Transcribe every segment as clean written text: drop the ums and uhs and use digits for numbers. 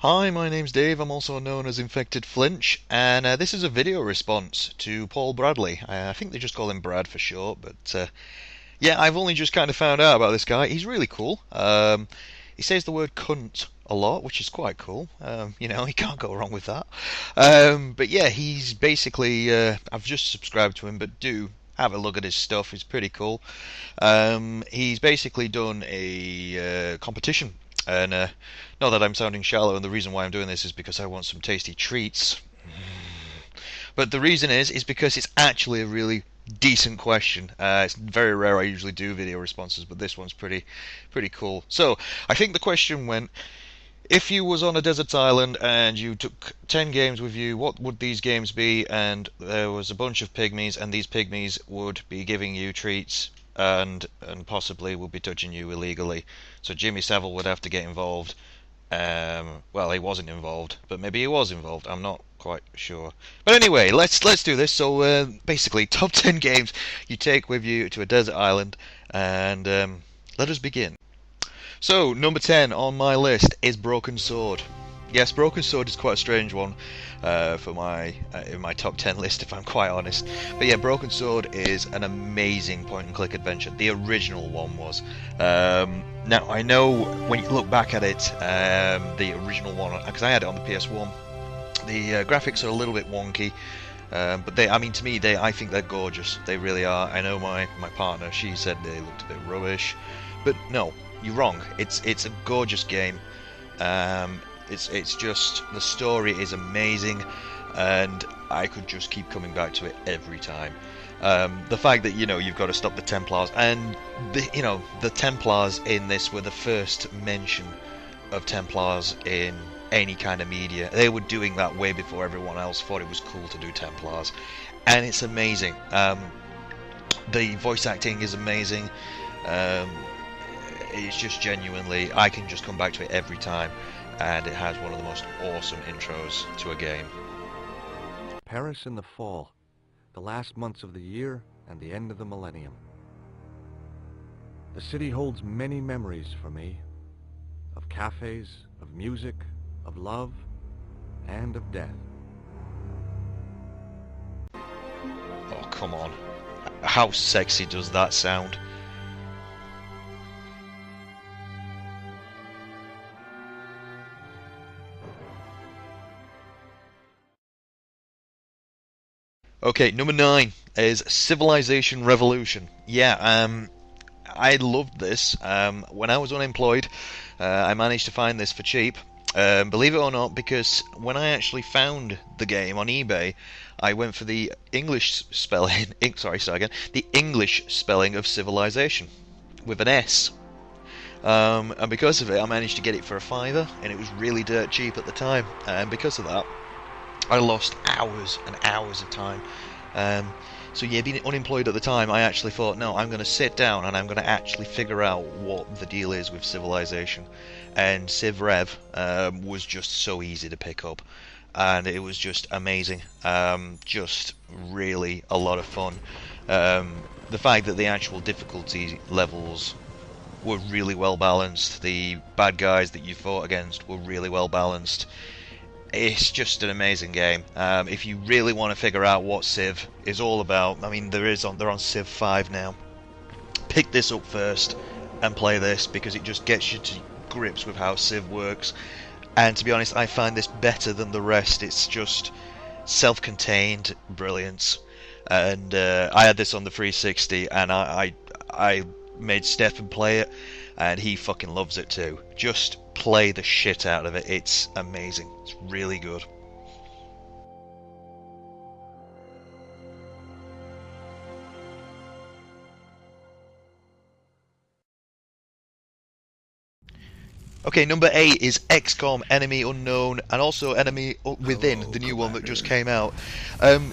Hi, my name's Dave. I'm also known as Infected Flinch, and this is a video response to Paul Bradley. I think they just call him Brad for short, but yeah, I've only just kind of found out about this guy. He's really cool. He says the word cunt a lot, which is quite cool. You know, you can't go wrong with that. But yeah, he's basically, I've just subscribed to him, but do have a look at his stuff. It's pretty cool. He's basically done a competition. And not that I'm sounding shallow, and the reason why I'm doing this is because I want some tasty treats. But the reason is because it's actually a really decent question. It's very rare I usually do video responses, but this one's pretty cool. So I think the question went: if you was on a desert island and you took 10 games with you, what would these games be? And there was a bunch of pygmies, and these pygmies would be giving you treats and possibly would be touching you illegally. So Jimmy Savile would have to get involved. Well, he wasn't involved, but maybe he was involved. I'm not quite sure. But anyway, let's do this. So basically, top 10 games you take with you to a desert island, and let us begin. So number 10 on my list is Broken Sword. Yes, Broken Sword is quite a strange one for my in my top 10 list, if I'm quite honest. But yeah, Broken Sword is an amazing point-and-click adventure. The original one was. Now, I know when you look back at it, the original one, because I had it on the PS1, the graphics are a little bit wonky. But I mean, to me, I think they're gorgeous. They really are. I know my partner, she said they looked a bit rubbish, but no, you're wrong. It's a gorgeous game. It's just, the story is amazing, and I could just keep coming back to it every time. The fact that, you know, you've got to stop the Templars, and the Templars in this were the first mention of Templars in any kind of media. They were doing that way before everyone else thought it was cool to do Templars, and it's amazing. The voice acting is amazing. It's just genuinely, I can just come back to it every time, and it has one of the most awesome intros to a game. Paris in the fall, the last months of the year and the end of the millennium. The city holds many memories for me, of cafes, of music, of love, and of death. Oh, come on. How sexy does that sound? Okay, number 9 is Civilization Revolution. Yeah, I loved this. When I was unemployed, I managed to find this for cheap. Believe it or not, because when I actually found the game on eBay, I went for the English spelling. The English spelling of civilization with an S. And because of it, I managed to get it for a £5, and it was really dirt cheap at the time. And because of that, I lost hours and hours of time. So yeah, being unemployed at the time, I actually thought, no, I'm going to sit down and I'm going to actually figure out what the deal is with Civilization. And Civ Rev was just so easy to pick up, and it was just amazing. Just really a lot of fun. The fact that the actual difficulty levels were really well balanced, the bad guys that you fought against were really well balanced. It's just an amazing game. If you really want to figure out what Civ is all about, I mean, they're on Civ 5 now. Pick this up first and play this, because it just gets you to grips with how Civ works. And to be honest, I find this better than the rest. It's just self-contained brilliance. And I had this on the 360, and I made Stefan play it, and he fucking loves it too. Just play the shit out of it. It's amazing. It's really good. Okay, number 8 is XCOM Enemy Unknown, and also Enemy Within, the new one that just came out.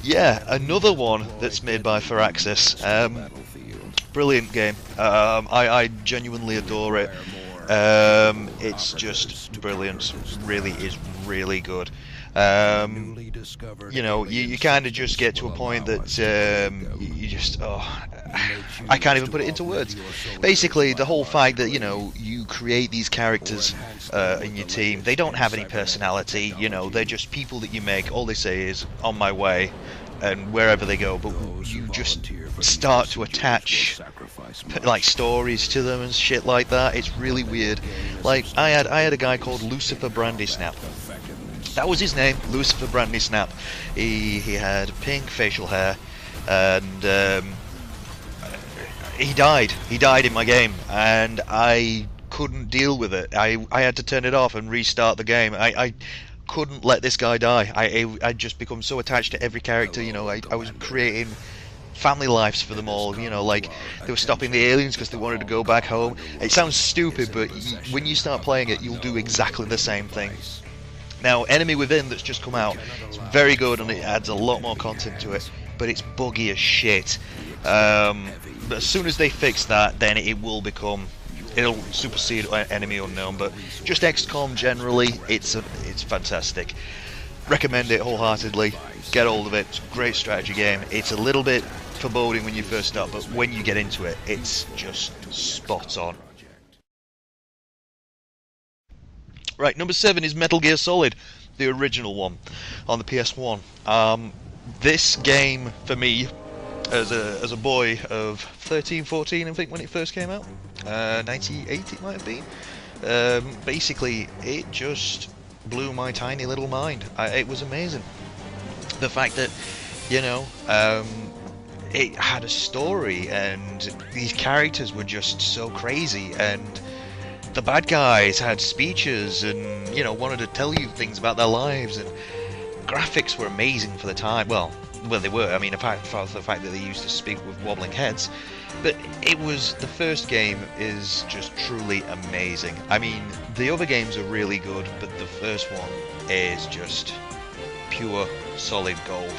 Yeah, another one that's made by Firaxis. Brilliant game. I genuinely adore it. It's just brilliant. Really is really good. You know, you kind of just get to a point that you just, I can't even put it into words. Basically, the whole fact that, you create these characters in your team, they don't have any personality, they're just people that you make. All they say is, on my way, and wherever they go, but you just start to attach like stories to them and shit like that. It's really weird. Like, I had a guy called Lucifer Brandysnap. That was his name, Lucifer Brandysnap. He had pink facial hair, and he died. He died in my game, and I couldn't deal with it. I had to turn it off and restart the game. I couldn't let this guy die. I'd just become so attached to every character. I was creating family lives for them all. Like they were stopping the aliens because they wanted to go back home. It sounds stupid, but when you start playing it, you'll do exactly the same thing. Now, Enemy Within, that's just come out, it's very good and it adds a lot more content to it, but it's buggy as shit. But as soon as they fix that, then it'll supersede Enemy Unknown. But just XCOM generally, it's fantastic. Recommend it wholeheartedly. Get hold of it. It's a great strategy game. It's a little bit foreboding when you first start, but when you get into it, it's just spot on. Right, number 7 is Metal Gear Solid, the original one, on the PS1. This game, for me, as a boy of 13, 14, I think, when it first came out, 98 it might have been, basically, it just blew my tiny little mind. It was amazing. The fact that, it had a story, and these characters were just so crazy, and the bad guys had speeches and, wanted to tell you things about their lives, and graphics were amazing for the time. Well, they were. I mean, apart from the fact that they used to speak with wobbling heads. But the first game is just truly amazing. I mean, the other games are really good, but the first one is just pure, solid gold.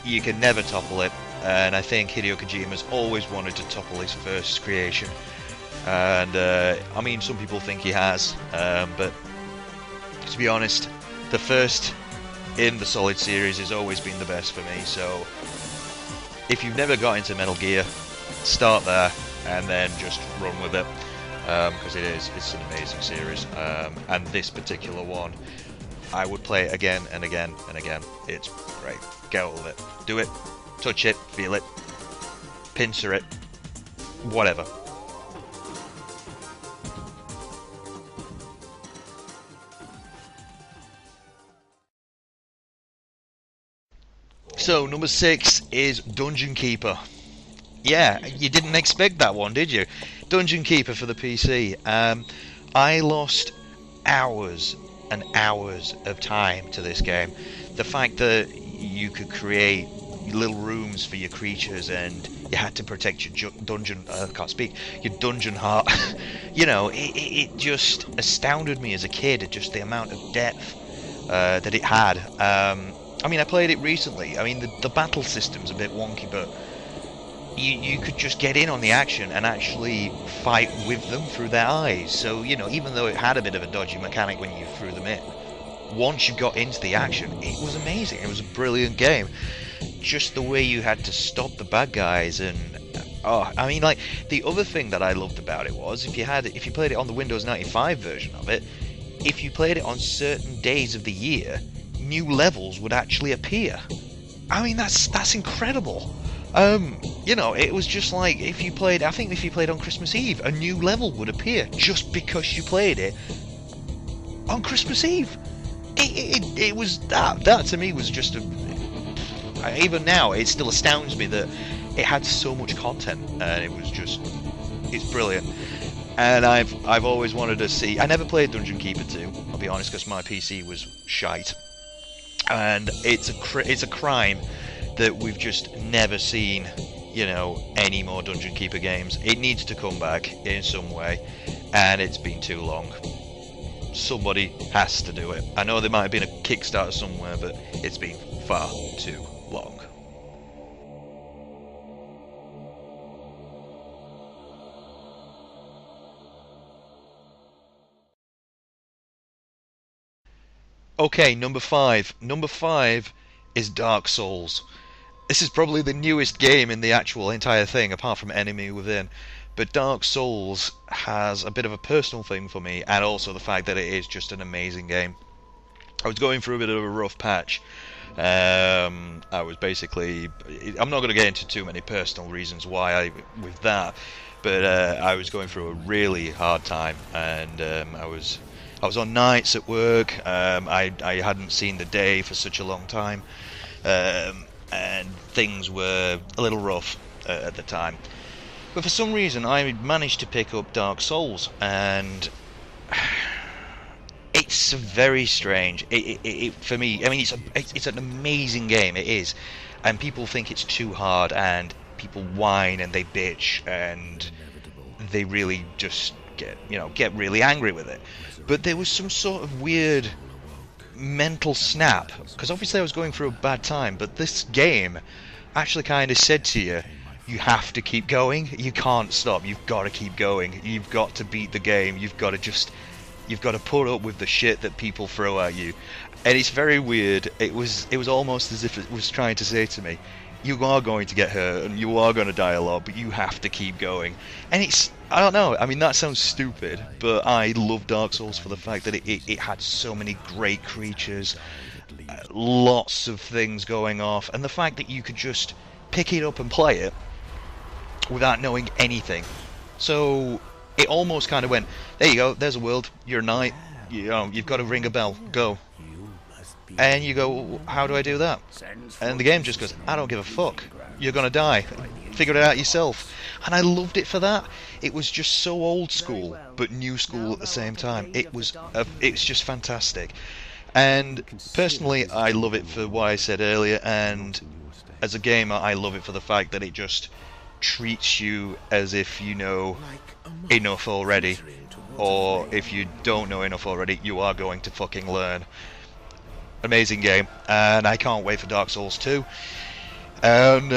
You can never topple it, and I think Hideo Kojima's always wanted to topple his first creation. And I mean, some people think he has, but to be honest, the first in the Solid series has always been the best for me. So if you've never got into Metal Gear, start there and then just run with it, because it's an amazing series. And this particular one, I would play it again and again and again. It's great. Get all of it. Do it. Touch it. Feel it. Pincer it. Whatever. So, number 6 is Dungeon Keeper. Yeah, you didn't expect that one, did you? Dungeon Keeper for the PC. I lost hours and hours of time to this game. The fact that you could create little rooms for your creatures, and you had to protect your dungeon. I can't speak. Your dungeon heart. It just astounded me as a kid. Just the amount of depth that it had. I mean, I played it recently. I mean, the battle system's a bit wonky, but you could just get in on the action and actually fight with them through their eyes. So, even though it had a bit of a dodgy mechanic when you threw them in, once you got into the action, it was amazing. It was a brilliant game. Just the way you had to stop the bad guys, and I mean, like, the other thing that I loved about it was if you played it on the Windows 95 version of it, if you played it on certain days of the year, new levels would actually appear. I mean, that's incredible. It was just like if you played on Christmas Eve, a new level would appear just because you played it on Christmas Eve. It was that to me was just even now it still astounds me that it had so much content, and it's brilliant. And I've always wanted to see. I never played Dungeon Keeper 2, I'll be honest, because my PC was shite. And it's a crime that we've just never seen, any more Dungeon Keeper games. It needs to come back in some way, and it's been too long. Somebody has to do it. I know there might have been a Kickstarter somewhere, but it's been far too long. Okay, number 5. Number 5 is Dark Souls. This is probably the newest game in the actual entire thing, apart from Enemy Within. But Dark Souls has a bit of a personal thing for me, and also the fact that it is just an amazing game. I was going through a bit of a rough patch. I was basically... I'm not going to get into too many personal reasons why with that, but I was going through a really hard time, and I was on nights at work. I hadn't seen the day for such a long time, and things were a little rough at the time. But for some reason, I managed to pick up Dark Souls, and it's very strange. For me, I mean, it's an amazing game. It is, and people think it's too hard, and people whine and they bitch, and they really just get really angry with it. But there was some sort of weird mental snap, because obviously I was going through a bad time, but this game actually kind of said to you, you have to keep going, you can't stop, you've got to keep going, you've got to beat the game, you've got to put up with the shit that people throw at you. And it's very weird. It was almost as if it was trying to say to me, you are going to get hurt and you are going to die a lot, but you have to keep going. And I don't know, I mean, that sounds stupid, but I love Dark Souls for the fact that it had so many great creatures, lots of things going off, and the fact that you could just pick it up and play it without knowing anything. So it almost kind of went, there you go, there's a world, you're a knight, you've got to ring a bell, go. And you go, how do I do that? And the game just goes, I don't give a fuck, you're gonna die, figure it out yourself. And I loved it for that. It was just so old school, but new school at the same time. It's just fantastic. And personally, I love it for what I said earlier, and as a gamer, I love it for the fact that it just treats you as if you know enough already, or if you don't know enough already, you are going to fucking learn. Amazing game, and I can't wait for Dark Souls 2. And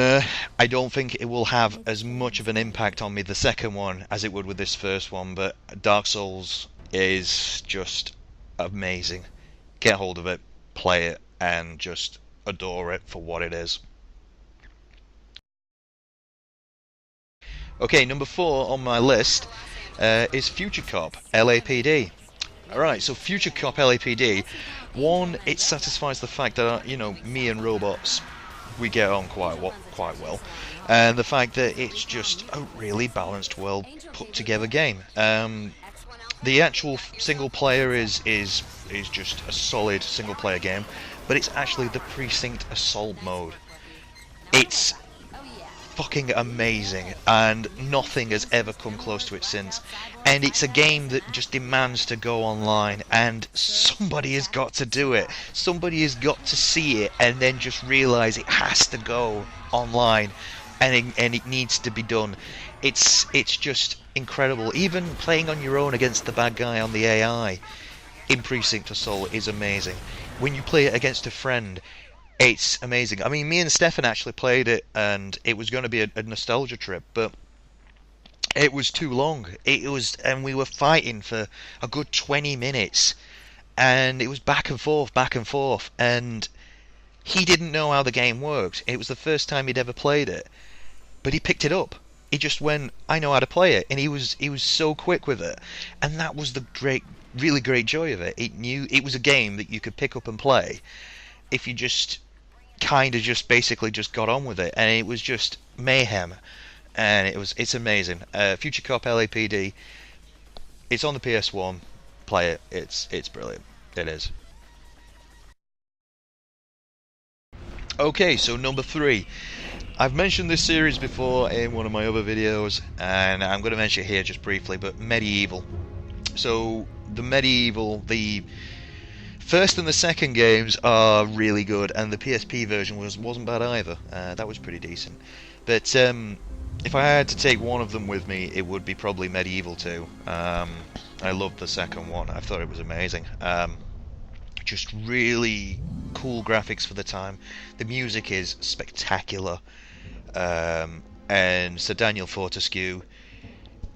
I don't think it will have as much of an impact on me, the second one, as it would with this first one, but Dark Souls is just amazing. Get hold of it, play it, and just adore it for what it is. Okay, number 4 on my list is Future Cop LAPD. Alright, so Future Cop LAPD, one, it satisfies the fact that, me and robots, we get on quite well, and the fact that it's just a really balanced, well put together game. The actual single player is just a solid single player game, but it's actually the Precinct Assault mode. It's fucking amazing, and nothing has ever come close to it since. And it's a game that just demands to go online, and somebody has got to do it. Somebody has got to see it and then just realise it has to go online, and it needs to be done. It's just incredible. Even playing on your own against the bad guy on the AI in Precinct Assault is amazing. When you play it against a friend, it's amazing. I mean, me and Stefan actually played it, and it was going to be a nostalgia trip, but it was too long. And we were fighting for a good 20 minutes, and it was back and forth, and he didn't know how the game worked. It was the first time he'd ever played it, but he picked it up. He just went, I know how to play it, and he was so quick with it, and that was the really great joy of it. It was a game that you could pick up and play if you just basically got on with it, and it was just mayhem, and it's amazing. Future Cop LAPD, it's on the PS1, play it, it's brilliant, it is. Okay, so number 3, I've mentioned this series before in one of my other videos, and I'm going to mention it here just briefly, but Medieval. So the the first and the second games are really good, and the PSP version wasn't bad either. That was pretty decent. But if I had to take one of them with me, it would be probably Medieval 2. I loved the second one. I thought it was amazing. Just really cool graphics for the time. The music is spectacular. And Sir Daniel Fortescue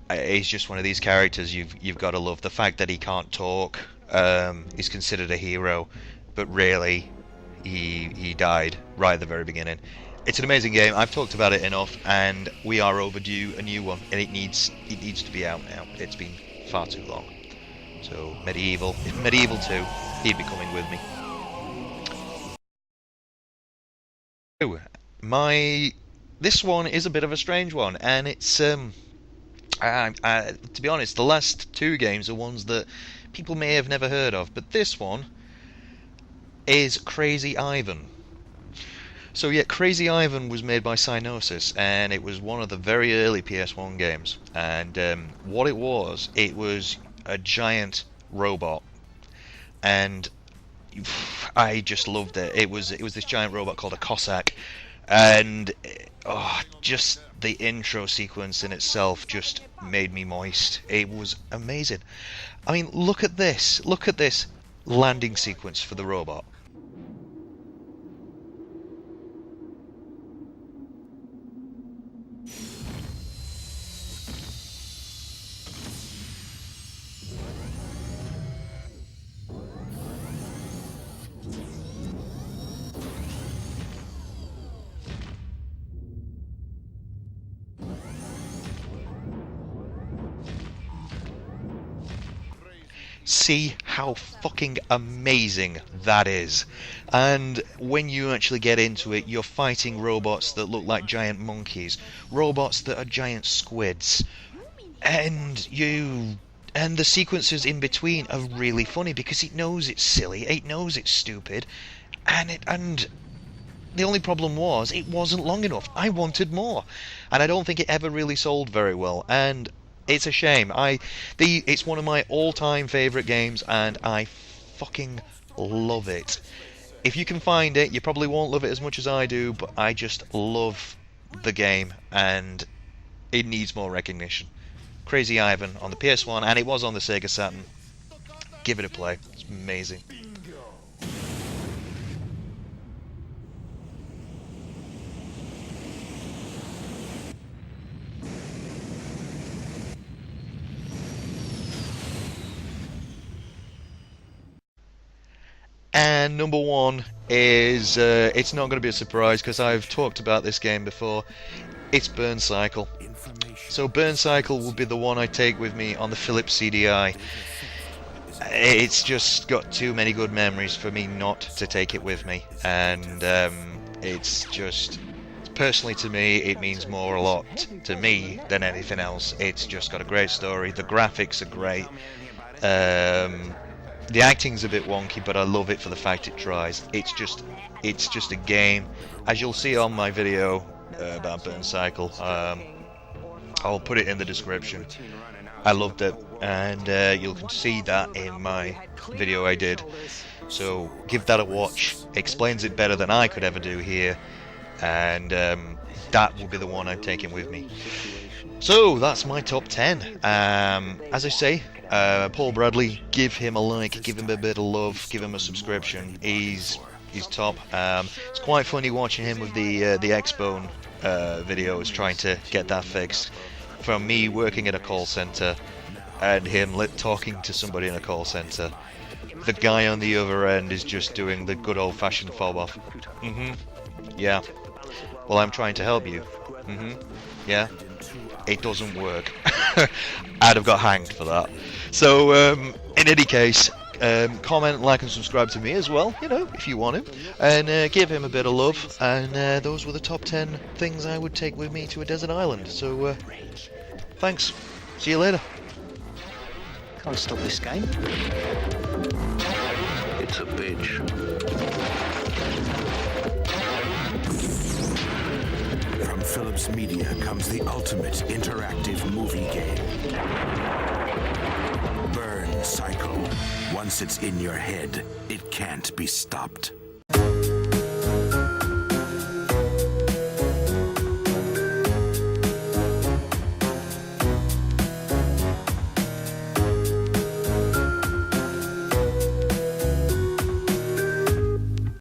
is just one of these characters you've got to love. The fact that he can't talk, is considered a hero, but really he died right at the very beginning, It's an amazing game. I've talked about it enough, and we are overdue a new one, and it needs to be out now. It's been far too long. So Medieval 2, he'd be coming with me. Oh, this one is a bit of a strange one, and it's to be honest, the last two games are ones that people may have never heard of, but this one is Crazy Ivan. So yeah, Crazy Ivan was made by Cynosis, and it was one of the very early PS1 games. And what it was a giant robot, and I just loved it. It was this giant robot called a Cossack, and just the intro sequence in itself just made me moist. It was amazing. I mean, look at this landing sequence for the robot. See how fucking amazing that is. And when you actually get into it, you're fighting robots that look like giant monkeys, robots that are giant squids, and the sequences in between are really funny because it knows it's silly, it knows it's stupid, and the only problem was it wasn't long enough. I wanted more, and I don't think it ever really sold very well, and it's a shame. It's one of my all-time favourite games, and I fucking love it. If you can find it, you probably won't love it as much as I do, but I just love the game, and it needs more recognition. Crazy Ivan on the PS1, and it was on the Sega Saturn. Give it a play. It's amazing. And number one is, it's not going to be a surprise because I've talked about this game before. It's Burn Cycle. So Burn Cycle will be the one I take with me on the Philips CDI. It's just got too many good memories for me not to take it with me, and it's just, personally to me, it means more a lot to me than anything else. It's just got a great story. The graphics are great. The acting's a bit wonky, but I love it for the fact it tries. It's just a game. As you'll see on my video about Burn Cycle, I'll put it in the description. I loved it, and you can see that in my video I did. So give that a watch. Explains it better than I could ever do here, and that will be the one I'm taking with me. So that's my top 10. As I say, Paul Bradley, give him a like, give him a bit of love, give him a subscription. He's top. It's quite funny watching him with the X-Bone videos, trying to get that fixed. From me working at a call center and him talking to somebody in a call center, the guy on the other end is just doing the good old-fashioned fob off. Yeah. Well, I'm trying to help you. Yeah. It doesn't work. I'd have got hanged for that. So, in any case, comment, like, and subscribe to me as well, you know, if you want to, and give him a bit of love. And those were the top 10 things I would take with me to a desert island. So, thanks. See you later. Can't stop this game. It's a bitch. From Philips Media comes the ultimate interactive movie game. Burn Cycle. Once it's in your head, it can't be stopped.